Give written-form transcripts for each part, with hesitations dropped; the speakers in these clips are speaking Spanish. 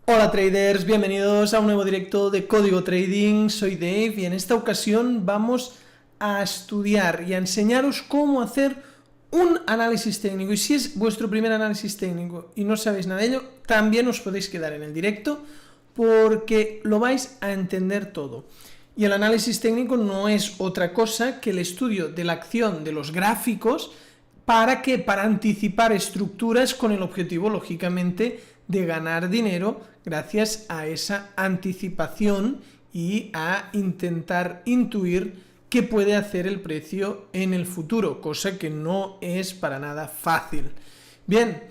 Hola traders, bienvenidos a un nuevo directo de Código Trading, soy Dave y en esta ocasión vamos a estudiar y a enseñaros cómo hacer un análisis técnico. Y si es vuestro primer análisis técnico y no sabéis nada de ello, también os podéis quedar en el directo porque lo vais a entender todo. Y el análisis técnico no es otra cosa que el estudio de la acción de los gráficos para anticipar estructuras con el objetivo, lógicamente, de ganar dinero gracias a esa anticipación y a intentar intuir qué puede hacer el precio en el futuro, cosa que no es para nada fácil. Bien,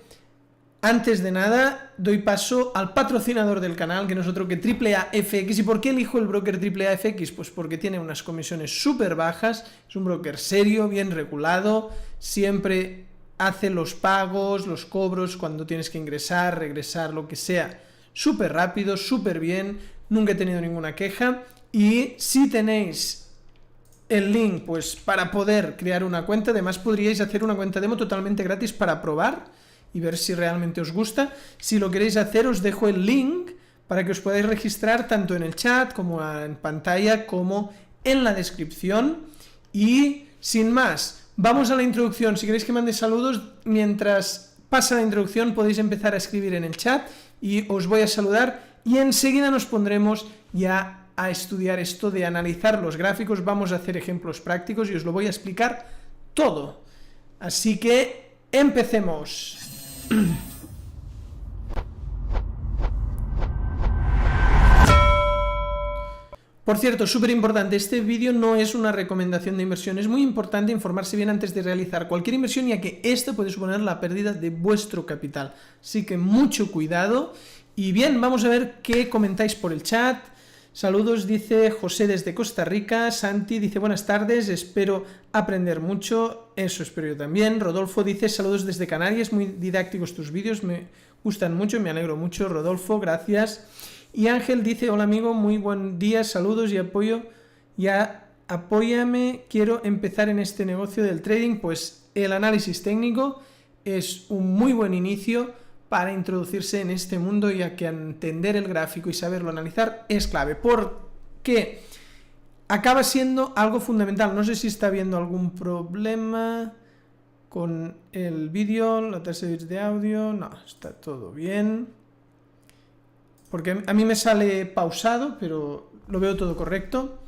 antes de nada doy paso al patrocinador del canal, que no es otro que AAAFX. ¿Y por qué elijo el broker AAAFX? Pues porque tiene unas comisiones súper bajas, es un broker serio, bien regulado, siempre hace los pagos, los cobros, cuando tienes que ingresar, regresar, lo que sea, súper rápido, súper bien, nunca he tenido ninguna queja. Y si tenéis el link pues para poder crear una cuenta, además podríais hacer una cuenta demo totalmente gratis para probar y ver si realmente os gusta. Si lo queréis hacer, os dejo el link para que os podáis registrar tanto en el chat como en pantalla como en la descripción. Y sin más, vamos a la introducción. Si queréis que mande saludos, mientras pasa la introducción podéis empezar a escribir en el chat y os voy a saludar y enseguida nos pondremos ya a estudiar esto de analizar los gráficos. Vamos a hacer ejemplos prácticos y os lo voy a explicar todo. Así que empecemos. Por cierto, súper importante, este vídeo no es una recomendación de inversión, es muy importante informarse bien antes de realizar cualquier inversión, ya que esto puede suponer la pérdida de vuestro capital, así que mucho cuidado. Y bien, vamos a ver qué comentáis por el chat. Saludos, dice José desde Costa Rica. Santi dice buenas tardes, espero aprender mucho, eso espero yo también. Rodolfo dice saludos desde Canarias, muy didácticos tus vídeos, me gustan mucho, me alegro mucho, Rodolfo, gracias. Y Ángel dice hola amigo, muy buen día, saludos y apoyo, ya apóyame, quiero empezar en este negocio del trading. Pues el análisis técnico es un muy buen inicio para introducirse en este mundo, ya que entender el gráfico y saberlo analizar es clave, porque acaba siendo algo fundamental. No sé si está habiendo algún problema con el vídeo, la tasa de bits de audio, no, está todo bien, porque a mí me sale pausado, pero lo veo todo correcto.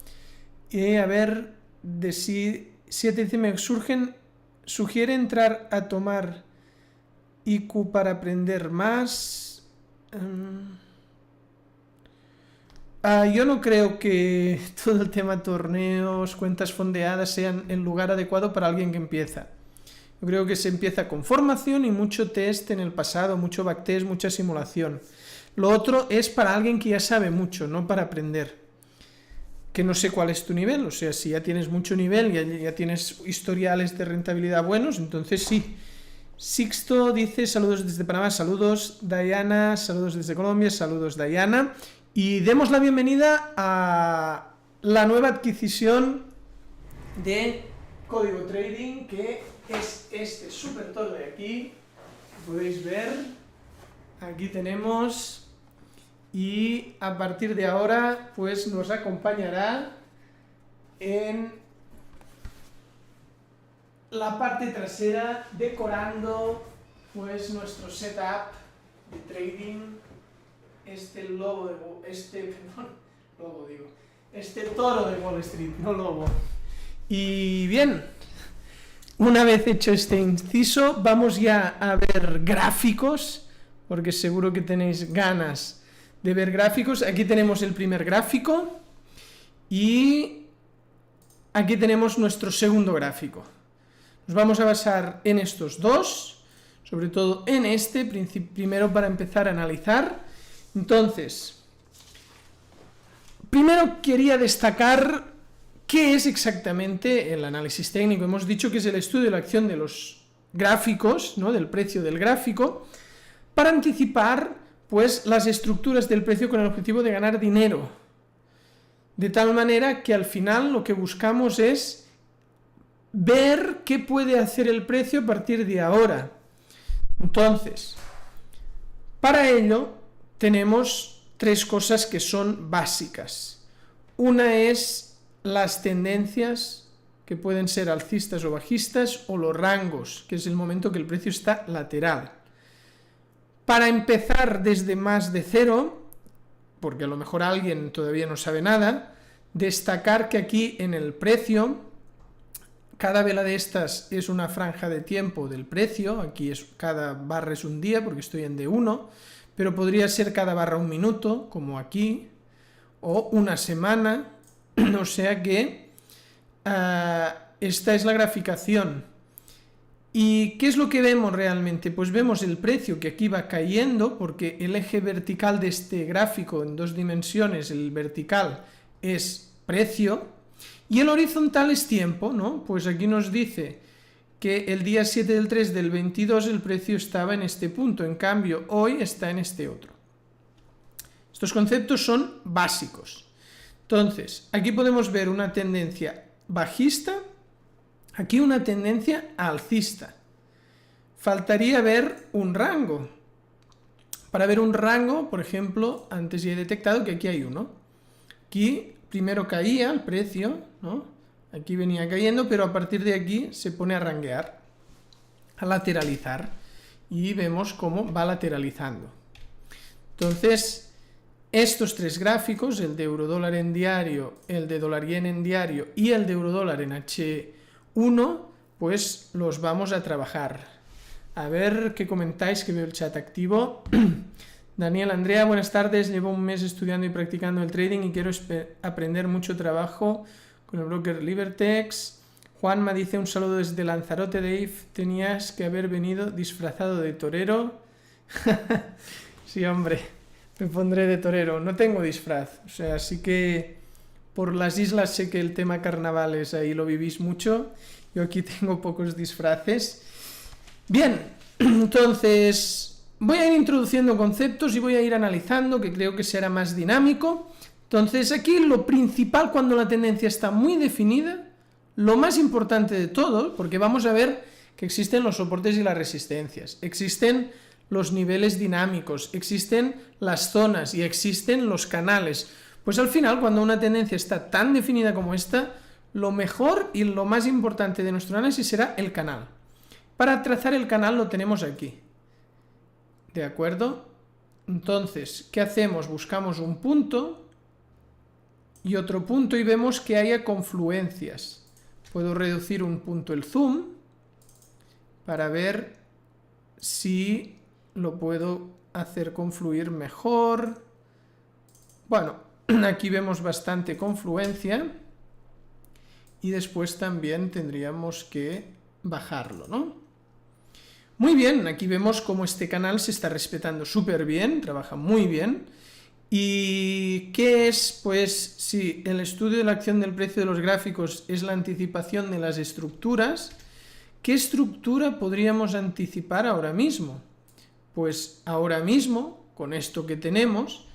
Y a ver, de si 7 me sugiere entrar a tomar IQ para aprender más. Yo no creo que todo el tema torneos, cuentas fondeadas sean el lugar adecuado para alguien que empieza. Yo creo que se empieza con formación y mucho test en el pasado, mucho backtest, mucha simulación. Lo otro es para alguien que ya sabe mucho, no para aprender. Que no sé cuál es tu nivel, o sea, si ya tienes mucho nivel, ya tienes historiales de rentabilidad buenos, entonces sí. Sixto dice saludos desde Panamá, saludos Diana, saludos desde Colombia, saludos Diana. Y demos la bienvenida a la nueva adquisición de Código Trading, que es este súper todo de aquí, podéis ver, aquí tenemos, y a partir de ahora pues nos acompañará en la parte trasera, decorando pues nuestro setup de trading, este toro de Wall Street, no lobo. Y bien, una vez hecho este inciso, vamos ya a ver gráficos, porque seguro que tenéis ganas de ver gráficos. Aquí tenemos el primer gráfico y aquí tenemos nuestro segundo gráfico. Nos vamos a basar en estos dos, sobre todo en este, primero para empezar a analizar. Entonces, primero quería destacar qué es exactamente el análisis técnico. Hemos dicho que es el estudio de la acción de los gráficos, ¿no?, del precio del gráfico, para anticipar pues las estructuras del precio con el objetivo de ganar dinero. De tal manera que al final lo que buscamos es ver qué puede hacer el precio a partir de ahora. Entonces, para ello tenemos tres cosas que son básicas. Una es las tendencias, que pueden ser alcistas o bajistas, o los rangos, que es el momento que el precio está lateral. Para empezar desde más de cero, porque a lo mejor alguien todavía no sabe nada, destacar que aquí en el precio, cada vela de estas es una franja de tiempo del precio, aquí cada barra es un día porque estoy en D1, pero podría ser cada barra un minuto, como aquí, o una semana, o sea que esta es la graficación. ¿Y qué es lo que vemos realmente? Pues vemos el precio que aquí va cayendo, porque el eje vertical de este gráfico en dos dimensiones, el vertical es precio, y el horizontal es tiempo, ¿no? Pues aquí nos dice que el día 7 del 3 del 22 el precio estaba en este punto, en cambio hoy está en este otro. Estos conceptos son básicos. Entonces, aquí podemos ver una tendencia bajista, aquí una tendencia alcista. Faltaría ver un rango. Para ver un rango, por ejemplo, antes ya he detectado que aquí hay uno. Aquí primero caía el precio, ¿no? Aquí venía cayendo, pero a partir de aquí se pone a ranguear, a lateralizar. Y vemos cómo va lateralizando. Entonces, estos tres gráficos, el de eurodólar en diario, el de dólar yen en diario y el de eurodólar en H1, pues los vamos a trabajar. A ver qué comentáis, que veo el chat activo. Daniel, Andrea, buenas tardes. Llevo un mes estudiando y practicando el trading y quiero aprender mucho trabajo con el broker Libertex. Juanma dice un saludo desde Lanzarote, Dave. Tenías que haber venido disfrazado de torero. Sí, hombre, me pondré de torero. No tengo disfraz, o sea, sí que por las islas sé que el tema carnavales ahí lo vivís mucho. Yo aquí tengo pocos disfraces. Bien, entonces voy a ir introduciendo conceptos y voy a ir analizando, que creo que será más dinámico. Entonces aquí lo principal cuando la tendencia está muy definida, lo más importante de todo, porque vamos a ver que existen los soportes y las resistencias, existen los niveles dinámicos, existen las zonas y existen los canales. Pues al final, cuando una tendencia está tan definida como esta, lo mejor y lo más importante de nuestro análisis será el canal. Para trazar el canal lo tenemos aquí. ¿De acuerdo? Entonces, ¿qué hacemos? Buscamos un punto y otro punto y vemos que haya confluencias. Puedo reducir un punto el zoom para ver si lo puedo hacer confluir mejor. Bueno, aquí vemos bastante confluencia y después también tendríamos que bajarlo, ¿no? Muy bien, aquí vemos cómo este canal se está respetando súper bien, trabaja muy bien. ¿Y qué es? Pues si el estudio de la acción del precio de los gráficos es la anticipación de las estructuras, ¿qué estructura podríamos anticipar ahora mismo? Pues ahora mismo, con esto que tenemos,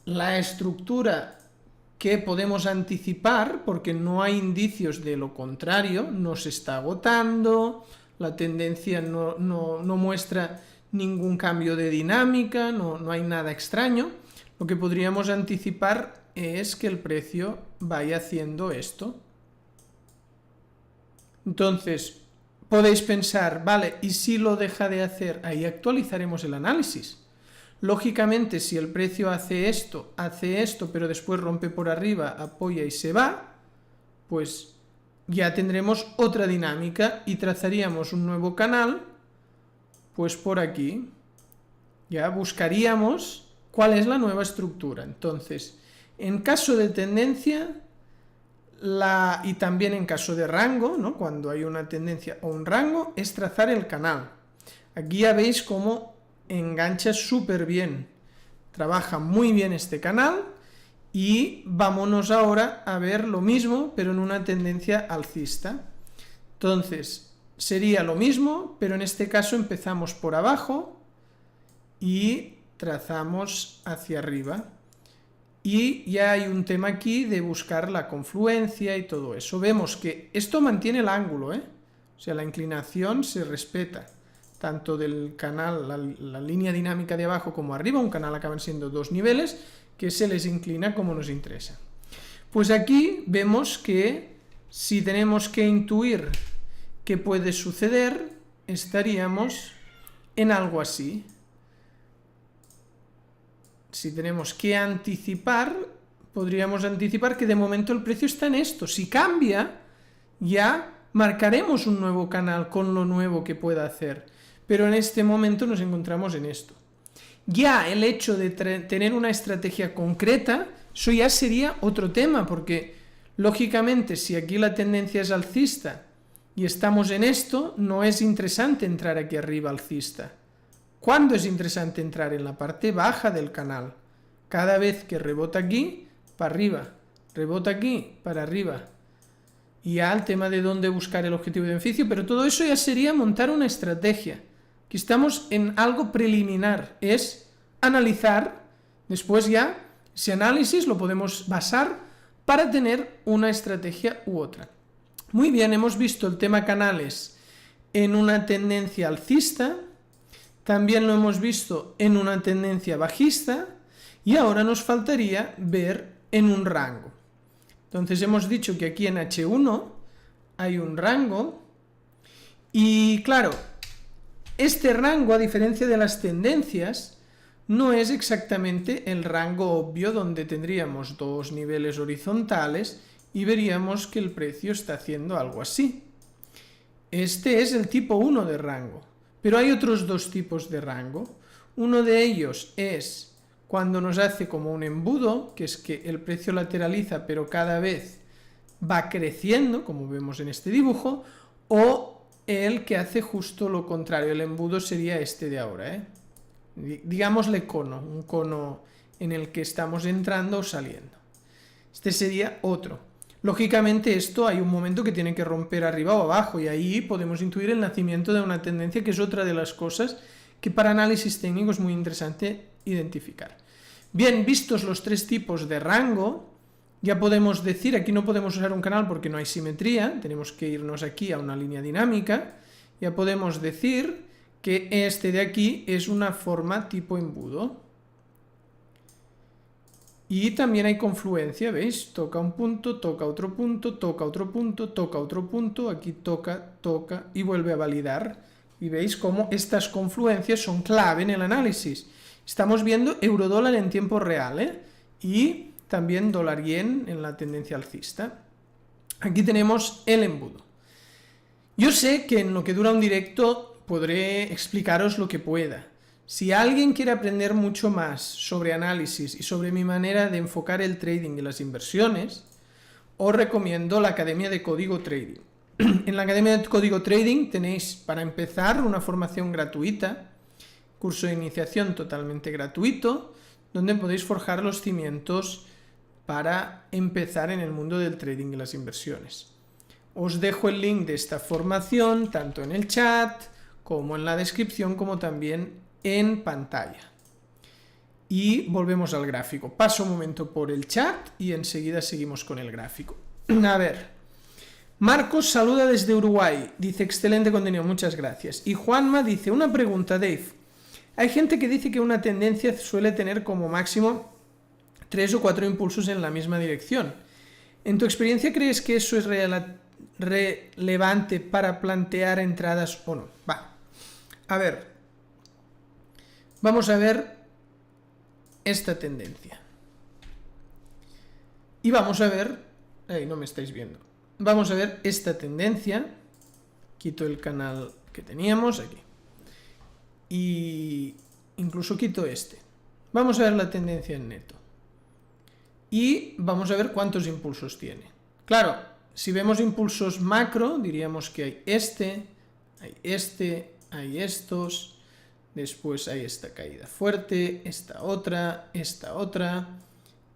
la estructura que podemos anticipar, porque no hay indicios de lo contrario, no se está agotando, la tendencia no muestra ningún cambio de dinámica, no hay nada extraño. Lo que podríamos anticipar es que el precio vaya haciendo esto. Entonces, podéis pensar, vale, ¿y si lo deja de hacer? Ahí actualizaremos el análisis. Lógicamente, si el precio hace esto, pero después rompe por arriba, apoya y se va, pues ya tendremos otra dinámica y trazaríamos un nuevo canal, pues por aquí. Ya buscaríamos cuál es la nueva estructura. Entonces, en caso de tendencia, y también en caso de rango, ¿no? Cuando hay una tendencia o un rango, es trazar el canal. Aquí ya veis cómo engancha súper bien. Trabaja muy bien este canal. Y vámonos ahora a ver lo mismo, pero en una tendencia alcista. Entonces, sería lo mismo, pero en este caso empezamos por abajo y trazamos hacia arriba. Y ya hay un tema aquí de buscar la confluencia y todo eso. Vemos que esto mantiene el ángulo, ¿eh? O sea, la inclinación se respeta. tanto del canal, la línea dinámica de abajo como arriba, un canal acaban siendo dos niveles, que se les inclina como nos interesa. Pues aquí vemos que si tenemos que intuir qué puede suceder, estaríamos en algo así. Si tenemos que anticipar, podríamos anticipar que de momento el precio está en esto. Si cambia, ya marcaremos un nuevo canal con lo nuevo que pueda hacer. Pero en este momento nos encontramos en esto. Ya el hecho de tener una estrategia concreta, eso ya sería otro tema, porque lógicamente si aquí la tendencia es alcista y estamos en esto, no es interesante entrar aquí arriba alcista. ¿Cuándo es interesante entrar? En la parte baja del canal. Cada vez que rebota aquí, para arriba. Rebota aquí, para arriba. Y ya el tema de dónde buscar el objetivo de beneficio, pero todo eso ya sería montar una estrategia. Aquí estamos en algo preliminar, es analizar, después ya ese análisis lo podemos basar para tener una estrategia u otra. Muy bien, hemos visto el tema canales en una tendencia alcista, también lo hemos visto en una tendencia bajista y ahora nos faltaría ver en un rango. Entonces hemos dicho que aquí en H1 hay un rango y claro, este rango, a diferencia de las tendencias, no es exactamente el rango obvio donde tendríamos dos niveles horizontales y veríamos que el precio está haciendo algo así. Este es el tipo 1 de rango, pero hay otros dos tipos de rango. Uno de ellos es cuando nos hace como un embudo, que es que el precio lateraliza pero cada vez va creciendo, como vemos en este dibujo, o el que hace justo lo contrario. El embudo sería este de ahora, digámosle cono, un cono en el que estamos entrando o saliendo. Este sería otro. Lógicamente esto hay un momento que tiene que romper arriba o abajo y ahí podemos intuir el nacimiento de una tendencia, que es otra de las cosas que para análisis técnico es muy interesante identificar. Bien, vistos los tres tipos de rango, ya podemos decir, aquí no podemos usar un canal porque no hay simetría, tenemos que irnos aquí a una línea dinámica, ya podemos decir que este de aquí es una forma tipo embudo. Y también hay confluencia, ¿veis? Toca un punto, toca otro punto, toca otro punto, toca otro punto, aquí toca, toca y vuelve a validar. Y veis cómo estas confluencias son clave en el análisis. Estamos viendo euro-dólar en tiempo real, y también dólar-yen en la tendencia alcista. Aquí tenemos el embudo. Yo sé que en lo que dura un directo podré explicaros lo que pueda. Si alguien quiere aprender mucho más sobre análisis y sobre mi manera de enfocar el trading y las inversiones, os recomiendo la Academia de Código Trading. En la Academia de Código Trading tenéis, para empezar, una formación gratuita, curso de iniciación totalmente gratuito, donde podéis forjar los cimientos para empezar en el mundo del trading y las inversiones. Os dejo el link de esta formación tanto en el chat como en la descripción, como también en pantalla. Y volvemos al gráfico. Paso un momento por el chat y enseguida seguimos con el gráfico. A ver, Marcos saluda desde Uruguay, dice excelente contenido, muchas gracias. Y Juanma dice, una pregunta, Dave. Hay gente que dice que una tendencia suele tener como máximo 3 o 4 impulsos en la misma dirección. ¿En tu experiencia crees que eso es relevante para plantear entradas o no? Va. A ver. Vamos a ver esta tendencia. Y vamos a ver... Ahí no me estáis viendo. Vamos a ver esta tendencia. Quito el canal que teníamos aquí. Y incluso quito este. Vamos a ver la tendencia en neto. Y vamos a ver cuántos impulsos tiene. Claro, si vemos impulsos macro, diríamos que hay este, hay estos, después hay esta caída fuerte, esta otra,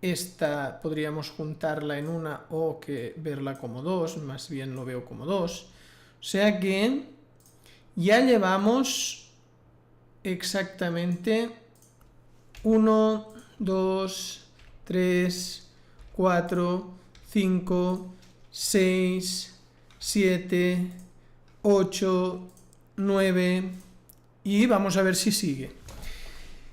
esta podríamos juntarla en una o que verla como dos, más bien lo veo como dos. O sea que ya llevamos exactamente 1, 2, 3, 4, 5, 6, 7, 8, 9, y vamos a ver si sigue.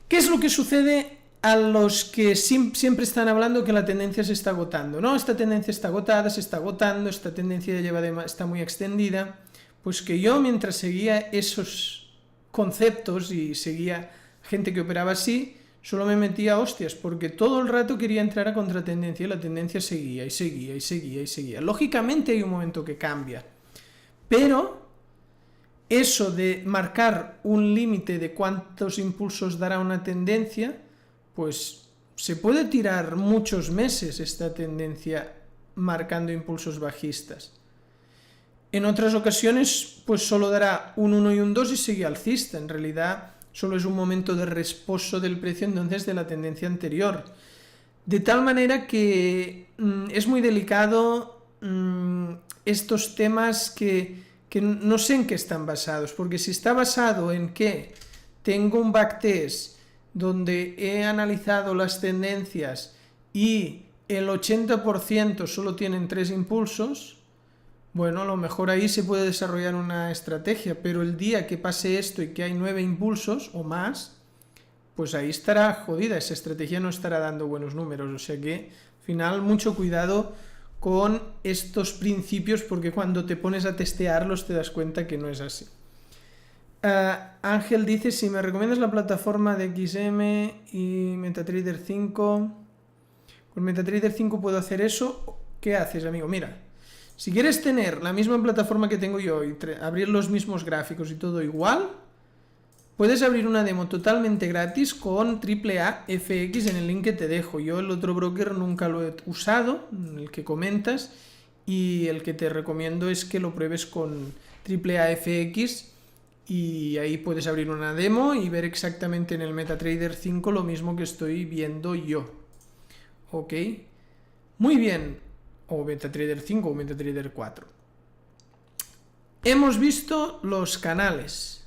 ¿Qué es lo que sucede a los que siempre están hablando que la tendencia se está agotando? No, esta tendencia está agotada, se está agotando, esta tendencia está muy extendida. Pues que yo, mientras seguía esos conceptos y seguía gente que operaba así, solo me metía a hostias, porque todo el rato quería entrar a contratendencia y la tendencia seguía y seguía y seguía y seguía. Lógicamente hay un momento que cambia, pero eso de marcar un límite de cuántos impulsos dará una tendencia, pues se puede tirar muchos meses esta tendencia marcando impulsos bajistas. En otras ocasiones, pues solo dará un 1 y un 2 y sigue alcista. En realidad, solo es un momento de reposo del precio entonces de la tendencia anterior. De tal manera que es muy delicado estos temas que no sé en qué están basados, porque si está basado en que tengo un backtest donde he analizado las tendencias y el 80% solo tienen 3 impulsos, bueno, a lo mejor ahí se puede desarrollar una estrategia, pero el día que pase esto y que hay 9 impulsos o más, pues ahí estará jodida, esa estrategia no estará dando buenos números, o sea que al final mucho cuidado con estos principios, porque cuando te pones a testearlos te das cuenta que no es así. Ángel dice, si me recomiendas la plataforma de XM y MetaTrader 5, con MetaTrader 5 puedo hacer eso. ¿Qué haces, amigo? Mira, si quieres tener la misma plataforma que tengo yo y abrir los mismos gráficos y todo igual, puedes abrir una demo totalmente gratis con AAA FX en el link que te dejo. Yo el otro broker nunca lo he usado, el que comentas, y el que te recomiendo es que lo pruebes con AAA FX y ahí puedes abrir una demo y ver exactamente en el MetaTrader 5 lo mismo que estoy viendo yo. ¿Ok? Muy bien. O MetaTrader 5 o MetaTrader 4. Hemos visto los canales,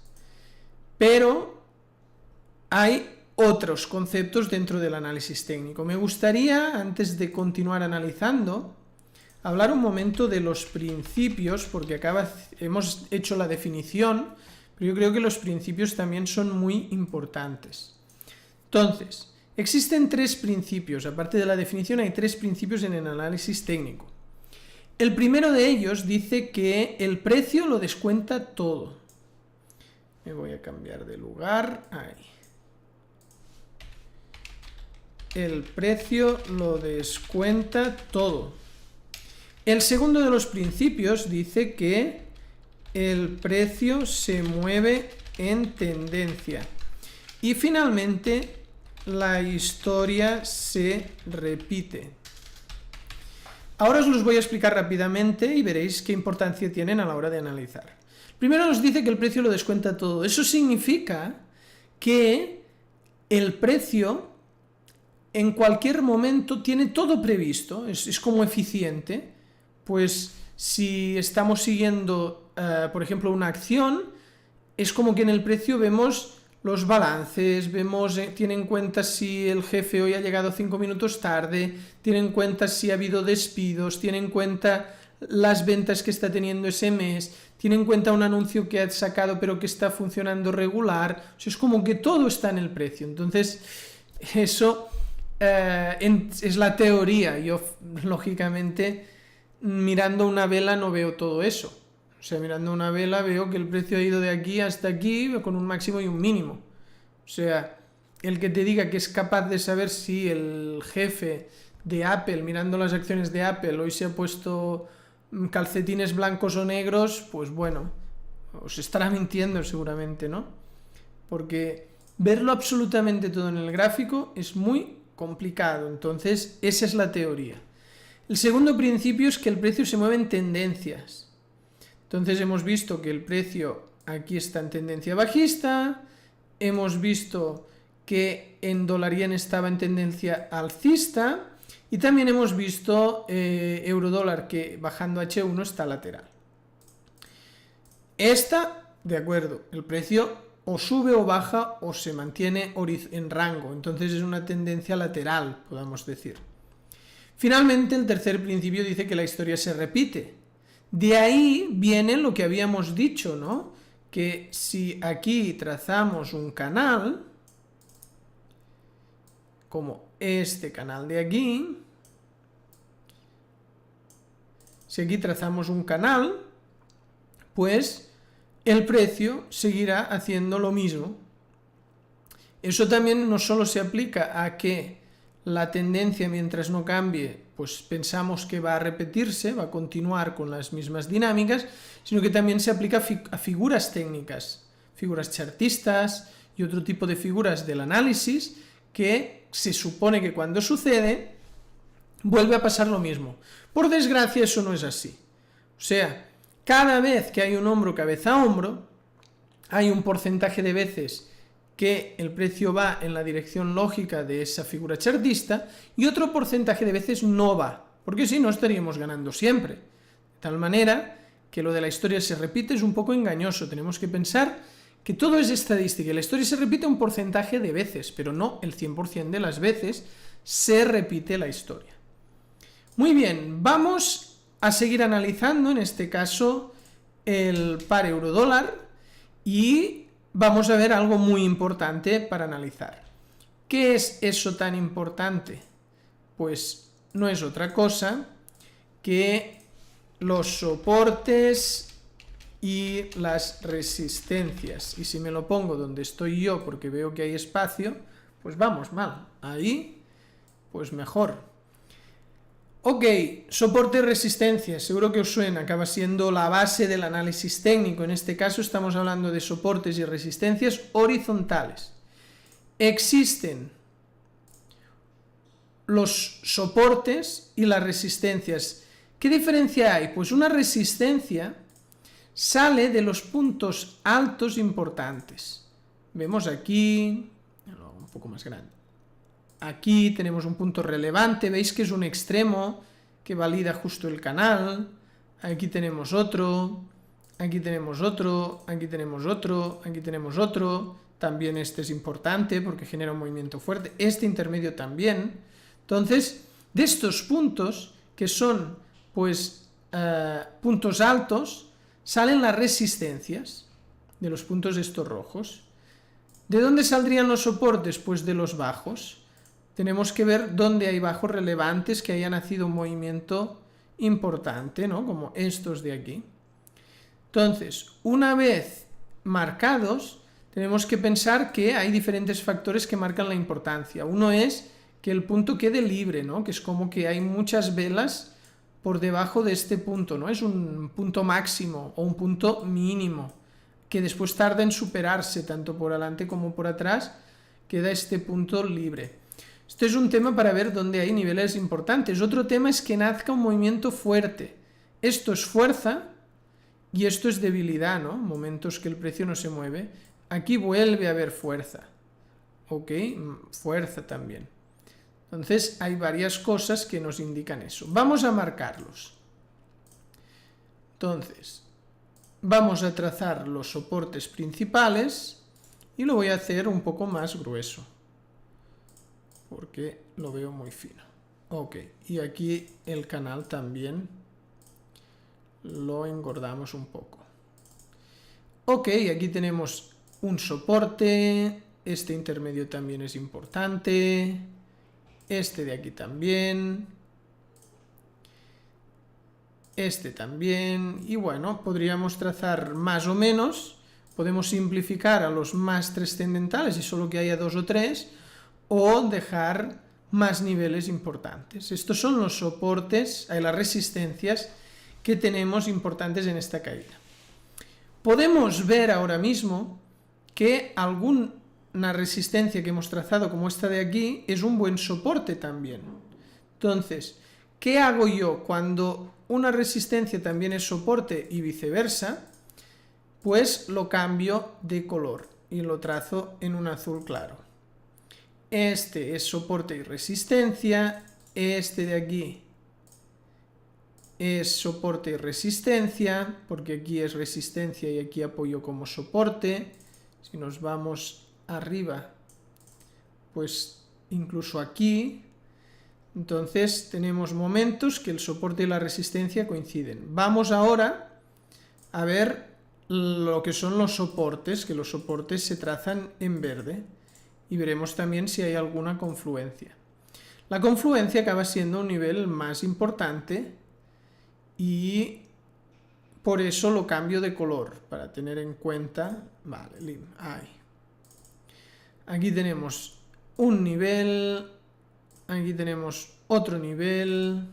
pero hay otros conceptos dentro del análisis técnico. Me gustaría, antes de continuar analizando, hablar un momento de los principios, porque hemos hecho la definición, pero yo creo que los principios también son muy importantes. Entonces, existen 3 principios, aparte de la definición hay 3 principios en el análisis técnico. El primero de ellos dice que el precio lo descuenta todo. Me voy a cambiar de lugar, ahí. El precio lo descuenta todo. El segundo de los principios dice que el precio se mueve en tendencia. Y finalmente, la historia se repite. Ahora os los voy a explicar rápidamente y veréis qué importancia tienen a la hora de analizar. Primero nos dice que el precio lo descuenta todo. Eso significa que el precio en cualquier momento tiene todo previsto, es como eficiente. Pues si estamos siguiendo, por ejemplo, una acción, es como que en el precio vemos los balances, tiene en cuenta si el jefe hoy ha llegado 5 minutos tarde, tiene en cuenta si ha habido despidos, tiene en cuenta las ventas que está teniendo ese mes, tiene en cuenta un anuncio que ha sacado pero que está funcionando regular. O sea, es como que todo está en el precio. Entonces, eso es la teoría. Yo, lógicamente, mirando una vela no veo todo eso. O sea, mirando una vela veo que el precio ha ido de aquí hasta aquí con un máximo y un mínimo. O sea, el que te diga que es capaz de saber si el jefe de Apple, mirando las acciones de Apple, hoy se ha puesto calcetines blancos o negros, pues bueno, os estará mintiendo seguramente, ¿no? Porque verlo absolutamente todo en el gráfico es muy complicado. Entonces, esa es la teoría. El segundo principio es que el precio se mueve en tendencias. Entonces hemos visto que el precio aquí está en tendencia bajista, hemos visto que en dólar yen estaba en tendencia alcista y también hemos visto euro-dólar que bajando H1 está lateral. De acuerdo, el precio o sube o baja o se mantiene en rango, entonces es una tendencia lateral, podemos decir. Finalmente, el tercer principio dice que la historia se repite. De ahí viene lo que habíamos dicho, ¿no? que si aquí trazamos un canal, como este canal de aquí, si aquí trazamos un canal, pues el precio seguirá haciendo lo mismo. Eso también no solo se aplica a que la tendencia mientras no cambie, pues pensamos que va a repetirse, va a continuar con las mismas dinámicas, sino que también se aplica a figuras técnicas, figuras chartistas y otro tipo de figuras del análisis que se supone que cuando sucede vuelve a pasar lo mismo. Por desgracia eso no es así. O sea, cada vez que hay un hombro cabeza a hombro, hay un porcentaje de veces que el precio va en la dirección lógica de esa figura chartista y otro porcentaje de veces no va, porque si no estaríamos ganando siempre. De tal manera que lo de la historia se repite es un poco engañoso. Tenemos que pensar que todo es estadística y la historia se repite un porcentaje de veces, pero no el 100% de las veces se repite la historia. Muy bien, vamos a seguir analizando en este caso el par euro-dólar y vamos a ver algo muy importante para analizar. ¿Qué es eso tan importante? Pues no es otra cosa que los soportes y las resistencias. Y si me lo pongo donde estoy yo porque veo que hay espacio, pues vamos mal. Ahí, pues mejor. Ok, soporte y resistencia, seguro que os suena, acaba siendo la base del análisis técnico. En este caso estamos hablando de soportes y resistencias horizontales. Existen los soportes y las resistencias. ¿Qué diferencia hay? Pues una resistencia sale de los puntos altos importantes. Vemos aquí, un poco más grande. Aquí tenemos un punto relevante, veis que es un extremo que valida justo el canal. Aquí tenemos otro, aquí tenemos otro, aquí tenemos otro, aquí tenemos otro. También este es importante porque genera un movimiento fuerte. Este intermedio también. Entonces, de estos puntos, que son pues puntos altos, salen las resistencias de los puntos estos rojos. ¿De dónde saldrían los soportes? Pues de los bajos. Tenemos que ver dónde hay bajos relevantes que haya nacido un movimiento importante, ¿no? Como estos de aquí. Entonces, una vez marcados, tenemos que pensar que hay diferentes factores que marcan la importancia. Uno es que el punto quede libre, ¿no? Que es como que hay muchas velas por debajo de este punto, ¿no? Es un punto máximo o un punto mínimo que después tarda en superarse tanto por adelante como por atrás, queda este punto libre. Este es un tema para ver dónde hay niveles importantes. Otro tema es que nazca un movimiento fuerte. Esto es fuerza y esto es debilidad, ¿no? Momentos que el precio no se mueve. Aquí vuelve a haber fuerza. Ok, fuerza también. Entonces hay varias cosas que nos indican eso. Vamos a marcarlos. Entonces, vamos a trazar los soportes principales y lo voy a hacer un poco más grueso, porque lo veo muy fino. Ok, y aquí el canal también lo engordamos un poco. Ok, aquí tenemos un soporte, este intermedio también es importante, este de aquí también, este también, y bueno, podríamos trazar más o menos, podemos simplificar a los más trascendentales y solo que haya 2 o 3, o dejar más niveles importantes. Estos son los soportes, las resistencias que tenemos importantes en esta caída. Podemos ver ahora mismo que alguna resistencia que hemos trazado, como esta de aquí, es un buen soporte también. Entonces, ¿qué hago yo cuando una resistencia también es soporte y viceversa? Pues lo cambio de color y lo trazo en un azul claro. Este es soporte y resistencia, este de aquí es soporte y resistencia, porque aquí es resistencia y aquí apoyo como soporte. Si nos vamos arriba, pues incluso aquí, entonces tenemos momentos que el soporte y la resistencia coinciden. Vamos ahora a ver lo que son los soportes, que los soportes se trazan en verde, y veremos también si hay alguna confluencia. La confluencia acaba siendo un nivel más importante y por eso lo cambio de color, para tener en cuenta. Vale, ahí. Aquí tenemos un nivel, aquí tenemos otro nivel,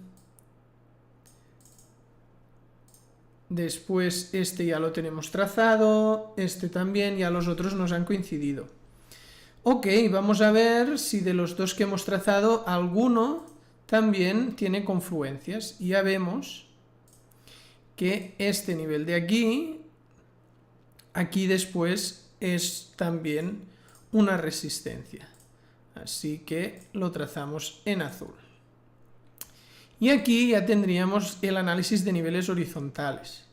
después este ya lo tenemos trazado, este también, ya los otros nos han coincidido. Ok, vamos a ver si de los dos que hemos trazado alguno también tiene confluencias. Y ya vemos que este nivel de aquí después es también una resistencia. Así que lo trazamos en azul. Y aquí ya tendríamos el análisis de niveles horizontales.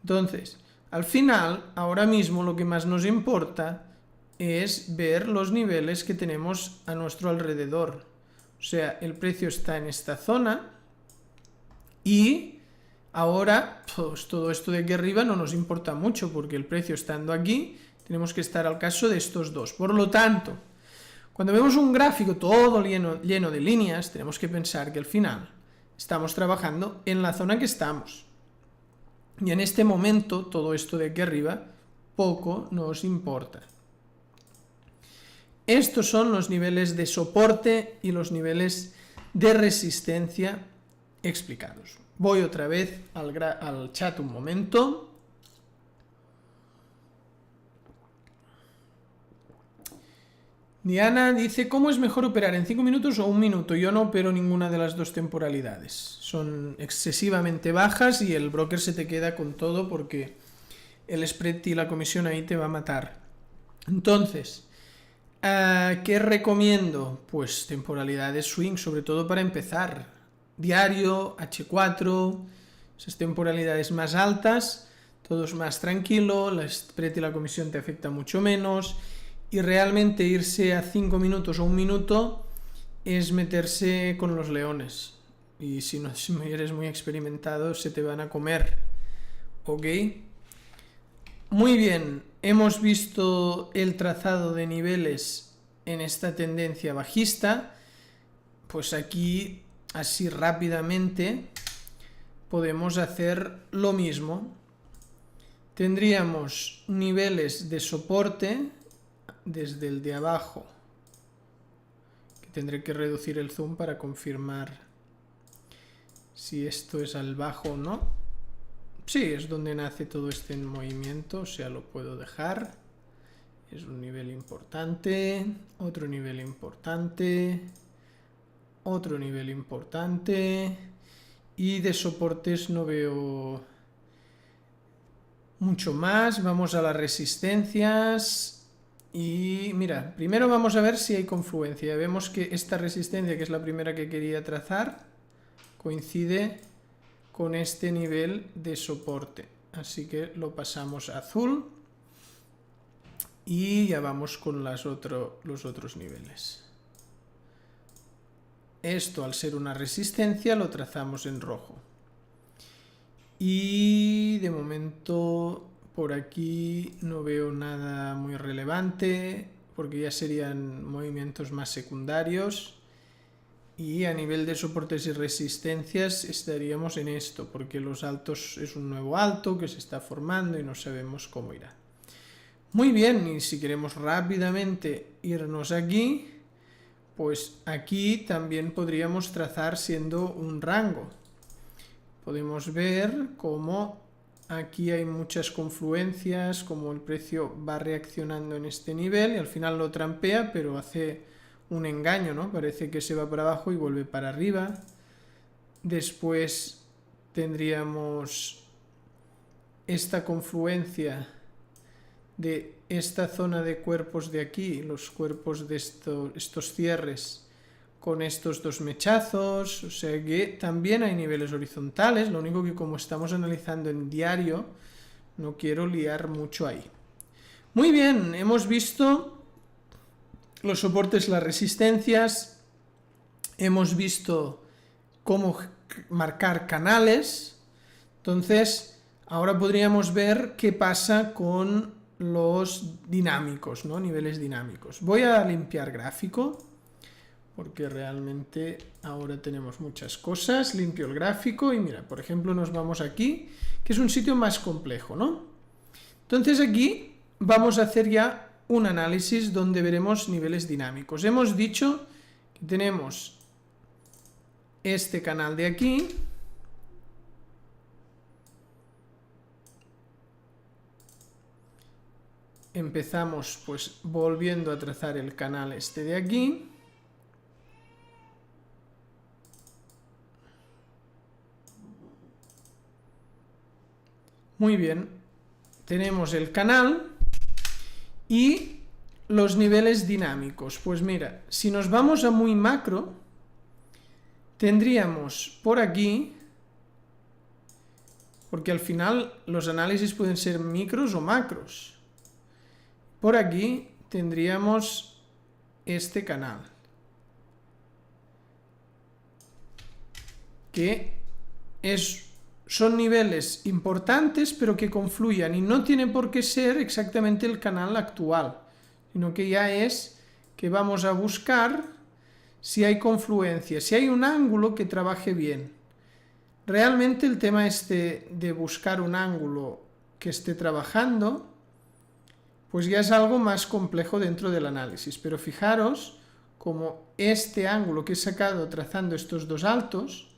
Entonces, al final, ahora mismo lo que más nos importa es ver los niveles que tenemos a nuestro alrededor. O sea, el precio está en esta zona y ahora pues, todo esto de aquí arriba no nos importa mucho porque el precio estando aquí tenemos que estar al caso de estos dos. Por lo tanto, cuando vemos un gráfico todo lleno de líneas, tenemos que pensar que al final estamos trabajando en la zona que estamos. Y en este momento todo esto de aquí arriba poco nos importa. Estos son los niveles de soporte y los niveles de resistencia explicados. Voy otra vez al chat un momento. Diana dice, ¿cómo es mejor operar en 5 minutos o 1 minuto? Yo no opero ninguna de las dos temporalidades. Son excesivamente bajas y el broker se te queda con todo porque el spread y la comisión ahí te va a matar. Entonces, ¿qué recomiendo? Pues temporalidades swing, sobre todo para empezar. Diario, H4, esas temporalidades más altas, todo es más tranquilo, el spread y la comisión te afecta mucho menos. Y realmente irse a 5 minutos o 1 minuto es meterse con los leones. Y si no eres muy experimentado, se te van a comer. ¿Ok? Muy bien, hemos visto el trazado de niveles en esta tendencia bajista. Pues aquí, así rápidamente, podemos hacer lo mismo. Tendríamos niveles de soporte desde el de abajo, que tendré que reducir el zoom para confirmar si esto es al bajo o no. Sí, es donde nace todo este movimiento, o sea, lo puedo dejar. Es un nivel importante, otro nivel importante, otro nivel importante, y de soportes no veo mucho más. Vamos a las resistencias. Y mira, primero vamos a ver si hay confluencia. Vemos que esta resistencia, que es la primera que quería trazar, coincide con este nivel de soporte. Así que lo pasamos a azul. Y ya vamos con los otros niveles. Esto, al ser una resistencia, lo trazamos en rojo. Y de momento por aquí no veo nada muy relevante, porque ya serían movimientos más secundarios. Y a nivel de soportes y resistencias estaríamos en esto, porque los altos es un nuevo alto que se está formando y no sabemos cómo irá. Muy bien, y si queremos rápidamente irnos aquí, pues aquí también podríamos trazar siendo un rango. Podemos ver cómo aquí hay muchas confluencias, como el precio va reaccionando en este nivel y al final lo trampea, pero hace un engaño, ¿no? Parece que se va para abajo y vuelve para arriba. Después tendríamos esta confluencia de esta zona de cuerpos de aquí, los cuerpos de estos cierres con estos dos mechazos, o sea que también hay niveles horizontales, lo único que como estamos analizando en diario, no quiero liar mucho ahí. Muy bien, hemos visto los soportes, las resistencias, hemos visto cómo marcar canales. Entonces, Ahora podríamos ver qué pasa con los dinámicos, ¿no? Niveles dinámicos. Voy a limpiar gráfico, porque realmente ahora tenemos muchas cosas. Limpio el gráfico y mira, por ejemplo, nos vamos aquí, que es un sitio más complejo, ¿no? Entonces aquí vamos a hacer ya un análisis donde veremos niveles dinámicos. Hemos dicho que tenemos este canal de aquí, empezamos pues volviendo a trazar el canal este de aquí, muy bien, tenemos el canal y los niveles dinámicos. Pues mira, si nos vamos a muy macro, tendríamos por aquí, porque al final los análisis pueden ser micros o macros, por aquí tendríamos este canal, que son niveles importantes pero que confluyan, y no tiene por qué ser exactamente el canal actual, sino que ya es que vamos a buscar si hay confluencia, si hay un ángulo que trabaje bien. Realmente el tema este de buscar un ángulo que esté trabajando, pues ya es algo más complejo dentro del análisis, pero fijaros como este ángulo que he sacado trazando estos dos altos,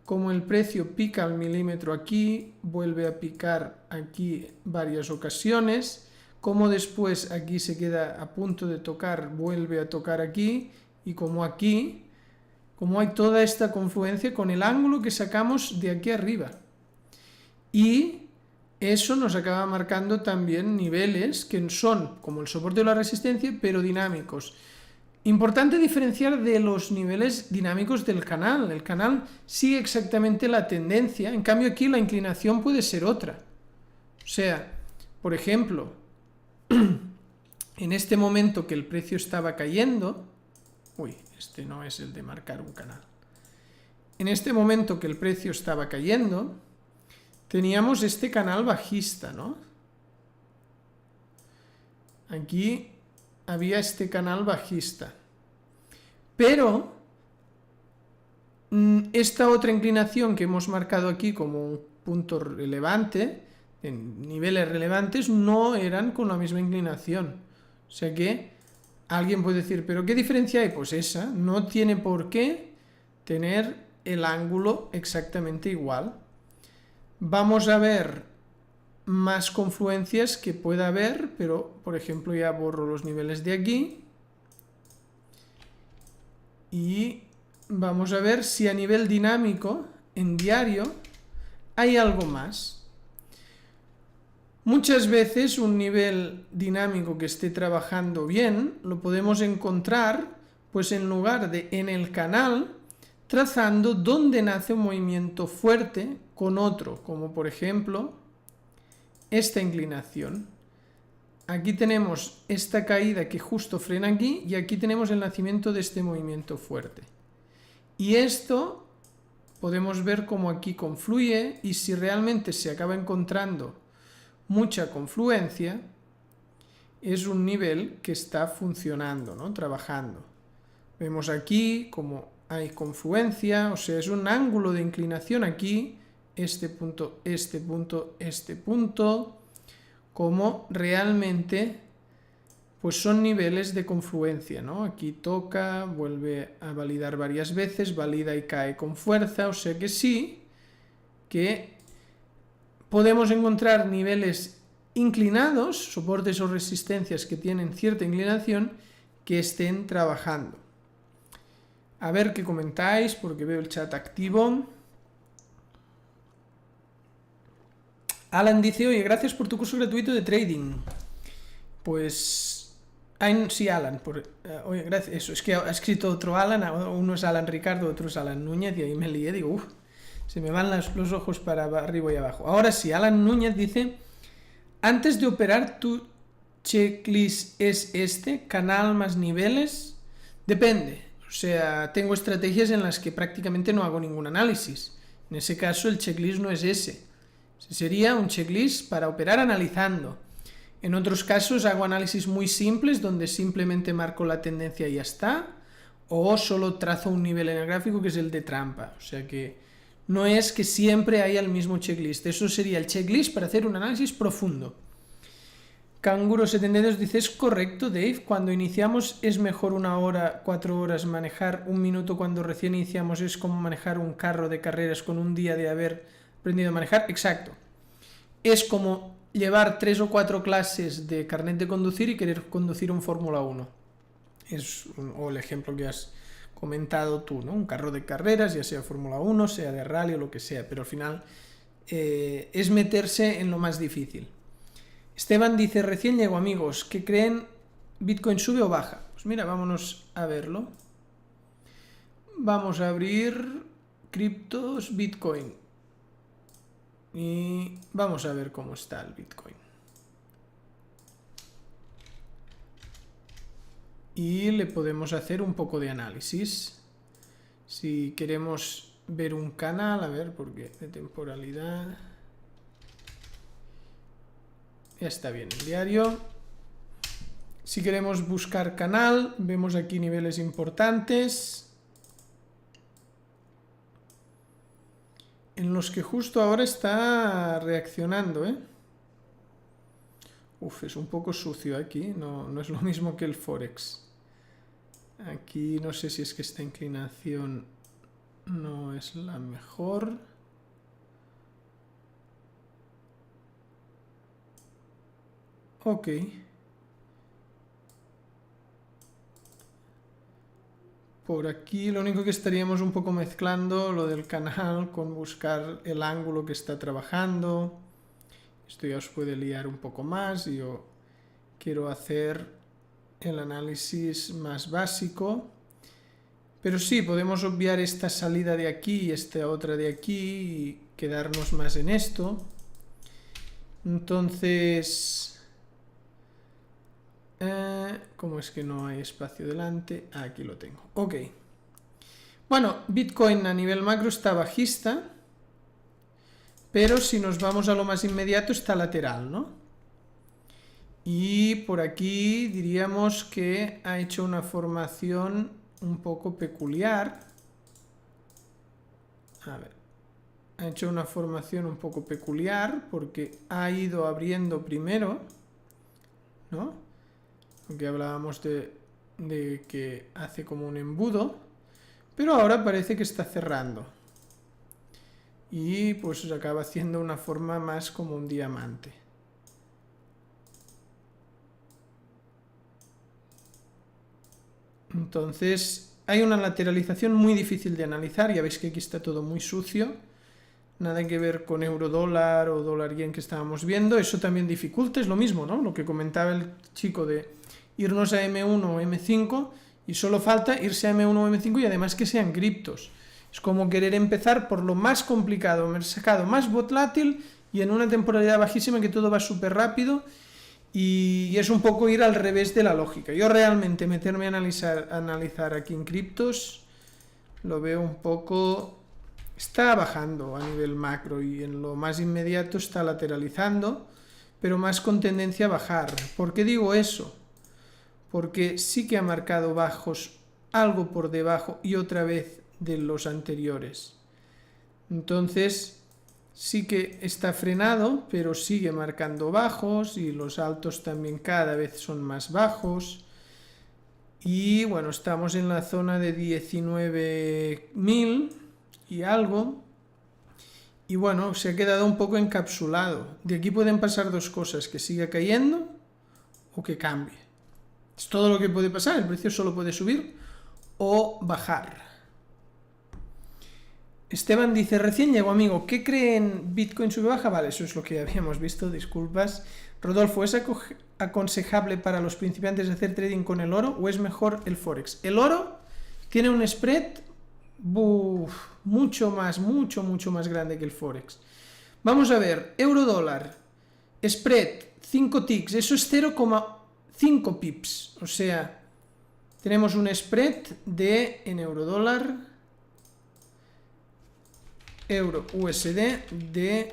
como el precio pica al milímetro aquí, vuelve a picar aquí varias ocasiones, como después aquí se queda a punto de tocar, vuelve a tocar aquí, y como aquí, como hay toda esta confluencia con el ángulo que sacamos de aquí arriba. Y eso nos acaba marcando también niveles que son como el soporte o la resistencia, pero dinámicos. Importante diferenciar de los niveles dinámicos del canal. El canal sigue exactamente la tendencia, en cambio aquí la inclinación puede ser otra. O sea, por ejemplo, en este momento que el precio estaba cayendo, este no es el de marcar un canal. En este momento que el precio estaba cayendo, teníamos este canal bajista, ¿no? Aquí había este canal bajista. Pero esta otra inclinación que hemos marcado aquí como un punto relevante, en niveles relevantes, no eran con la misma inclinación. O sea que alguien puede decir, ¿pero qué diferencia hay? Pues esa, no tiene por qué tener el ángulo exactamente igual. Vamos a ver más confluencias que pueda haber, pero por ejemplo ya borro los niveles de aquí y vamos a ver si a nivel dinámico en diario hay algo más. Muchas veces un nivel dinámico que esté trabajando bien lo podemos encontrar pues en lugar de en el canal, trazando dónde nace un movimiento fuerte con otro, como por ejemplo esta inclinación. Aquí tenemos esta caída que justo frena aquí y aquí tenemos el nacimiento de este movimiento fuerte. Y esto podemos ver cómo aquí confluye, y si realmente se acaba encontrando mucha confluencia, es un nivel que está funcionando, ¿no? Trabajando. Vemos aquí como hay confluencia, o sea, es un ángulo de inclinación aquí, este punto, este punto, este punto, como realmente pues son niveles de confluencia, ¿no? Aquí toca, vuelve a validar varias veces, valida y cae con fuerza, o sea que sí, que podemos encontrar niveles inclinados, soportes o resistencias que tienen cierta inclinación, que estén trabajando. A ver qué comentáis, porque veo el chat activo. Alan dice, oye, gracias por tu curso gratuito de trading. Pues, sí, Alan, oye, gracias, eso, es que ha escrito otro Alan, uno es Alan Ricardo, otro es Alan Núñez, y ahí me lié, digo, se me van los ojos para arriba y abajo. Ahora sí, Alan Núñez dice, antes de operar, ¿tu checklist es este, canal más niveles? Depende. O sea, tengo estrategias en las que prácticamente no hago ningún análisis. En ese caso el checklist no es ese. Sería un checklist para operar analizando. En otros casos hago análisis muy simples donde simplemente marco la tendencia y ya está, o solo trazo un nivel en el gráfico que es el de trampa. O sea que no es que siempre haya el mismo checklist. Eso sería el checklist para hacer un análisis profundo. Canguro72 dice, es correcto, Dave, cuando iniciamos es mejor 1 hora, 4 horas manejar, 1 minuto cuando recién iniciamos es como manejar un carro de carreras con un día de haber aprendido a manejar. Exacto. Es como llevar 3 o 4 clases de carnet de conducir y querer conducir un Fórmula 1. O el ejemplo que has comentado tú, ¿no? Un carro de carreras, ya sea Fórmula 1, sea de rally o lo que sea, pero al final es meterse en lo más difícil. Esteban dice, recién llego, amigos, ¿qué creen? ¿Bitcoin sube o baja? Pues mira, vámonos a verlo. Vamos a abrir criptos Bitcoin y vamos a ver cómo está el Bitcoin. Y le podemos hacer un poco de análisis. Si queremos ver un canal, a ver, porque de temporalidad... Ya está bien el diario. Si queremos buscar canal, vemos aquí niveles importantes en los que justo ahora está reaccionando, ¿eh? Uf, es un poco sucio aquí, no es lo mismo que el Forex. Aquí no sé si es que esta inclinación no es la mejor. Ok. Por aquí lo único que estaríamos un poco mezclando lo del canal con buscar el ángulo que está trabajando. Esto ya os puede liar un poco más. Yo quiero hacer el análisis más básico. Pero sí, podemos obviar esta salida de aquí y esta otra de aquí y quedarnos más en esto. Entonces... ¿cómo es que no hay espacio delante? Aquí lo tengo. Ok. Bueno, Bitcoin a nivel macro está bajista, pero si nos vamos a lo más inmediato está lateral, ¿no? Y por aquí diríamos que ha hecho una formación un poco peculiar. A ver. Ha hecho una formación un poco peculiar porque ha ido abriendo primero, ¿no? Aunque hablábamos de que hace como un embudo, pero ahora parece que está cerrando. Y pues acaba haciendo una forma más como un diamante. Entonces hay una lateralización muy difícil de analizar, ya veis que aquí está todo muy sucio. Nada que ver con euro-dólar o dólar-yen que estábamos viendo, eso también dificulta, es lo mismo, ¿no? Lo que comentaba el chico de irnos a M1 o M5 y solo falta irse a M1 o M5 y además que sean criptos. Es como querer empezar por lo más complicado, mercado más volátil y en una temporalidad bajísima que todo va súper rápido y es un poco ir al revés de la lógica. Yo realmente meterme a analizar aquí en criptos lo veo un poco... Está bajando a nivel macro y en lo más inmediato está lateralizando, pero más con tendencia a bajar. ¿Por qué digo eso? Porque sí que ha marcado bajos algo por debajo y otra vez de los anteriores. Entonces sí que está frenado, pero sigue marcando bajos y los altos también cada vez son más bajos. Y bueno, estamos en la zona de 19.000 y algo. Y bueno, se ha quedado un poco encapsulado. De aquí pueden pasar dos cosas, que siga cayendo o que cambie. Es todo lo que puede pasar, el precio solo puede subir o bajar. Esteban dice, recién llego, amigo, ¿qué creen? ¿Bitcoin sube o baja? Vale, eso es lo que habíamos visto, disculpas. Rodolfo, ¿es aconsejable para los principiantes hacer trading con el oro o es mejor el Forex? El oro tiene un spread mucho más grande que el Forex. Vamos a ver, euro-dólar, spread, 5 ticks, eso es 0,5 pips, o sea, tenemos un spread de, en euro-dólar, euro-USD de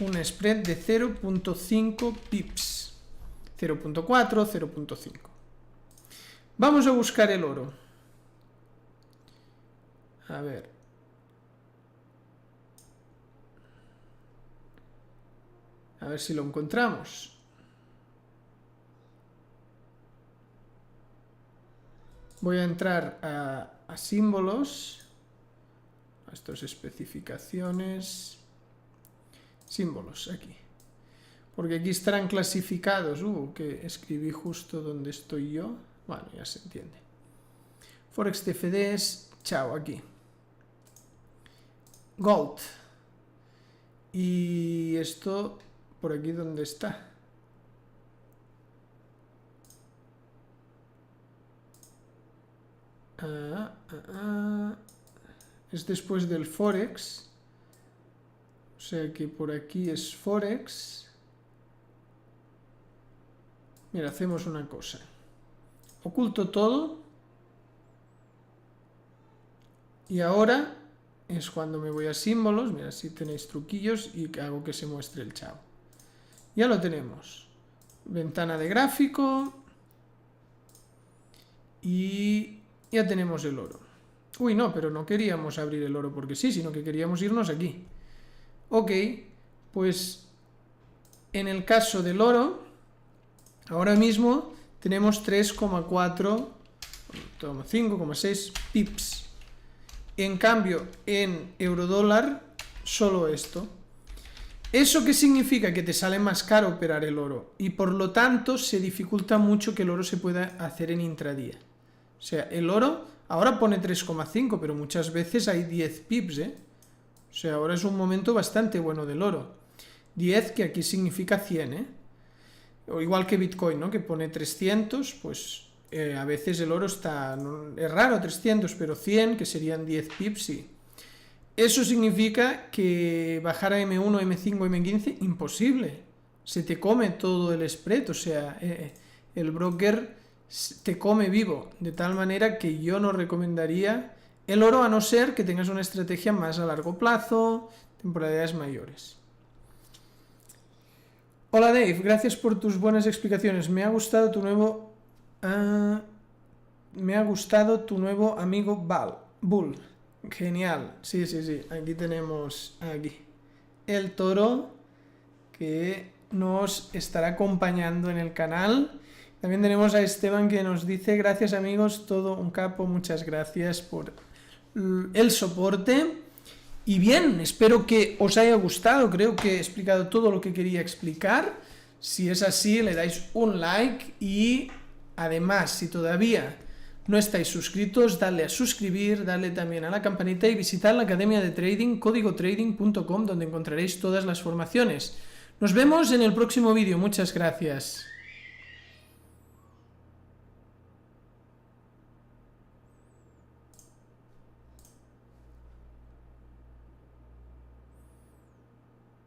un spread de 0.5 pips. 0.4, 0.5. Vamos a buscar el oro. A ver. A ver si lo encontramos. Voy a entrar a símbolos, a estas especificaciones, símbolos, aquí. Porque aquí estarán clasificados, que escribí justo donde estoy yo. Bueno, ya se entiende. Forex CFDs, chao, aquí. Gold. Y esto, por aquí donde está. Es después del Forex. O sea que por aquí es Forex. Mira, hacemos una cosa. Oculto todo. Y ahora es cuando me voy a símbolos. Mira, si tenéis truquillos y hago que se muestre el chao. Ya lo tenemos. Ventana de gráfico. Y ya tenemos el oro. Uy, no, pero no queríamos abrir el oro porque sí, sino que queríamos irnos aquí. Ok, pues en el caso del oro, ahora mismo tenemos 3,4, 5,6 pips. En cambio, en eurodólar, solo esto. ¿Eso qué significa? Que te sale más caro operar el oro y por lo tanto se dificulta mucho que el oro se pueda hacer en intradía. O sea, el oro ahora pone 3,5, pero muchas veces hay 10 pips, ¿eh? O sea, ahora es un momento bastante bueno del oro. 10, que aquí significa 100, ¿eh? O igual que Bitcoin, ¿no? Que pone 300, pues a veces el oro está... Es raro 300, pero 100, que serían 10 pips, sí. Eso significa que bajar a M1, M5, M15, imposible. Se te come todo el spread, o sea, el broker te come vivo. De tal manera que yo no recomendaría el oro a no ser que tengas una estrategia más a largo plazo, temporalidades mayores. Hola Dave, gracias por tus buenas explicaciones. Me ha gustado tu nuevo... amigo Bull. Genial, sí, aquí tenemos el toro que nos estará acompañando en el canal. También tenemos a Esteban que nos dice: gracias amigos, todo un capo, muchas gracias por el soporte. Y bien, espero que os haya gustado, creo que he explicado todo lo que quería explicar. Si es así, le dais un like y además, si todavía no estáis suscritos, dale a suscribir, dale también a la campanita y visitad la academia de trading, códigotrading.com, donde encontraréis todas las formaciones. Nos vemos en el próximo vídeo, muchas gracias.